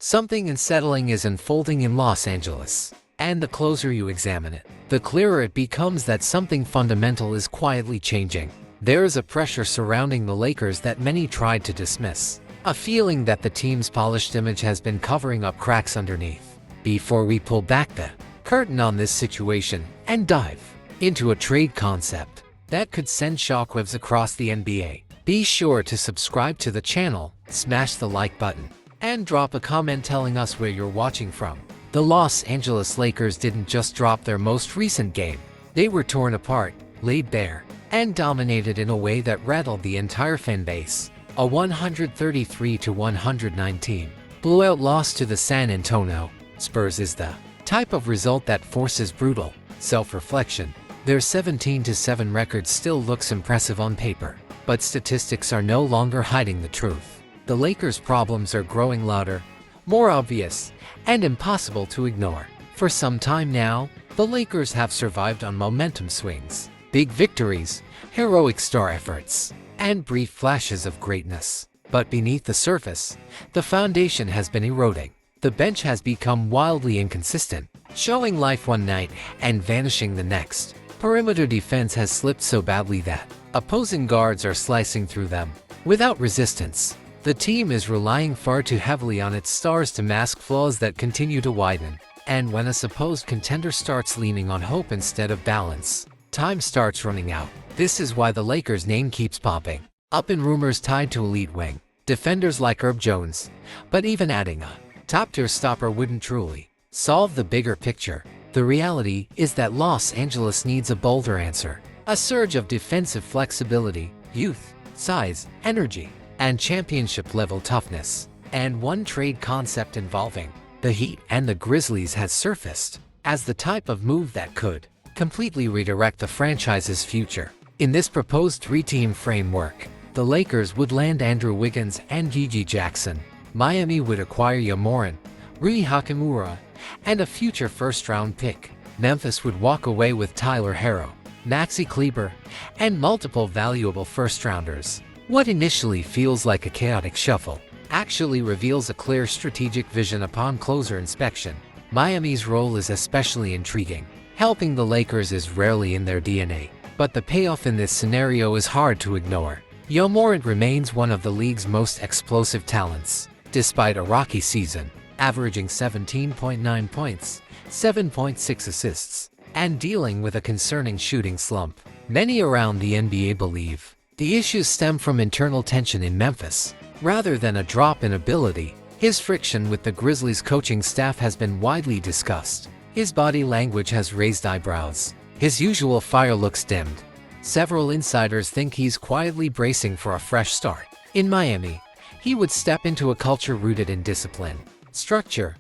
Something unsettling is unfolding in Los Angeles, and the closer you examine it, the clearer it becomes that something fundamental is quietly changing. There is a pressure surrounding the Lakers that many tried to dismiss, a feeling that the team's polished image has been covering up cracks underneath. Before we pull back the curtain on this situation and dive into a trade concept that could send shockwaves across the NBA, be sure to subscribe to the channel, smash the like button, and drop a comment telling us where you're watching from. The Los Angeles Lakers didn't just drop their most recent game. They were torn apart, laid bare, and dominated in a way that rattled the entire fan base. A 133-119 blowout loss to the San Antonio Spurs is the type of result that forces brutal self-reflection. Their 17-7 record still looks impressive on paper, but statistics are no longer hiding the truth. The Lakers' problems are growing louder, more obvious, and impossible to ignore. For some time now, the Lakers have survived on momentum swings, big victories, heroic star efforts, and brief flashes of greatness. But beneath the surface, the foundation has been eroding. The bench has become wildly inconsistent, showing life one night and vanishing the next. Perimeter defense has slipped so badly that opposing guards are slicing through them without resistance. The team is relying far too heavily on its stars to mask flaws that continue to widen. And when a supposed contender starts leaning on hope instead of balance, time starts running out. This is why the Lakers' name keeps popping up in rumors tied to elite wing defenders like Herb Jones. But even adding a top-tier stopper wouldn't truly solve the bigger picture. The reality is that Los Angeles needs a bolder answer. A surge of defensive flexibility, youth, size, energy, and championship-level toughness. And one trade concept involving the Heat and the Grizzlies has surfaced as the type of move that could completely redirect the franchise's future. In this proposed three-team framework, the Lakers would land Andrew Wiggins and Gigi Jackson. Miami would acquire Yamoran, Rui Hachimura, and a future first-round pick. Memphis would walk away with Tyler Herro, Maxi Kleber, and multiple valuable first-rounders. What initially feels like a chaotic shuffle actually reveals a clear strategic vision upon closer inspection. Miami's role is especially intriguing. Helping the Lakers is rarely in their DNA, but the payoff in this scenario is hard to ignore. Yamoran remains one of the league's most explosive talents, despite a rocky season, averaging 17.9 points, 7.6 assists, and dealing with a concerning shooting slump. Many around the NBA believe the issues stem from internal tension in Memphis, rather than a drop in ability. His friction with the Grizzlies' coaching staff has been widely discussed. His body language has raised eyebrows. His usual fire looks dimmed. Several insiders think he's quietly bracing for a fresh start. In Miami, he would step into a culture rooted in discipline, structure,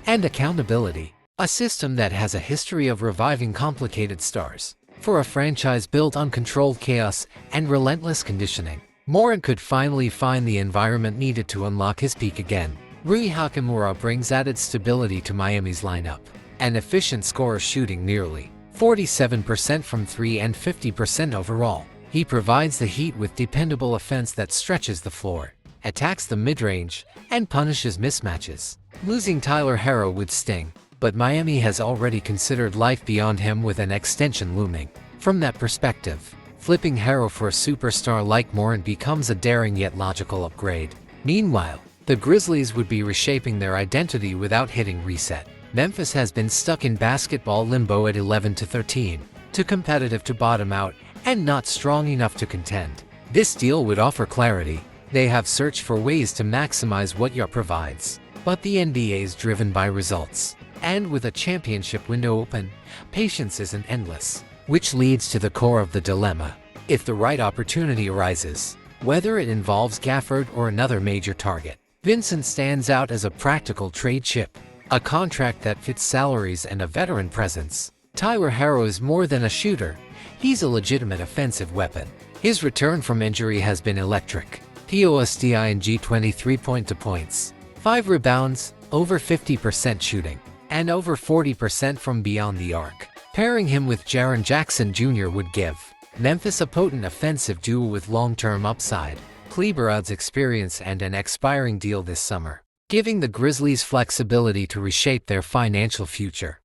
and accountability, a system that has a history of reviving complicated stars. For a franchise built on controlled chaos and relentless conditioning, Morin could finally find the environment needed to unlock his peak again. Rui Hachimura brings added stability to Miami's lineup, an efficient scorer shooting nearly 47% from 3 and 50% overall. He provides the Heat with dependable offense that stretches the floor, attacks the mid-range, and punishes mismatches. Losing Tyler Herro would sting, but Miami has already considered life beyond him with an extension looming. From that perspective, flipping Herro for a superstar like Morin becomes a daring yet logical upgrade. Meanwhile, the Grizzlies would be reshaping their identity without hitting reset. Memphis has been stuck in basketball limbo at 11-13, too competitive to bottom out and not strong enough to contend. This deal would offer clarity. They have searched for ways to maximize what Yaw provides, but the NBA is driven by results. And with a championship window open, patience isn't endless, which leads to the core of the dilemma. If the right opportunity arises, whether it involves Gafford or another major target, Vincent stands out as a practical trade chip, a contract that fits salaries and a veteran presence. Tyler Herro is more than a shooter. He's a legitimate offensive weapon. His return from injury has been electric. POSDING 23 points, 5 rebounds, over 50% shooting, and over 40% from beyond the arc. Pairing him with Jaren Jackson Jr. would give Memphis a potent offensive duo with long-term upside. Kleber adds experience and an expiring deal this summer, giving the Grizzlies flexibility to reshape their financial future.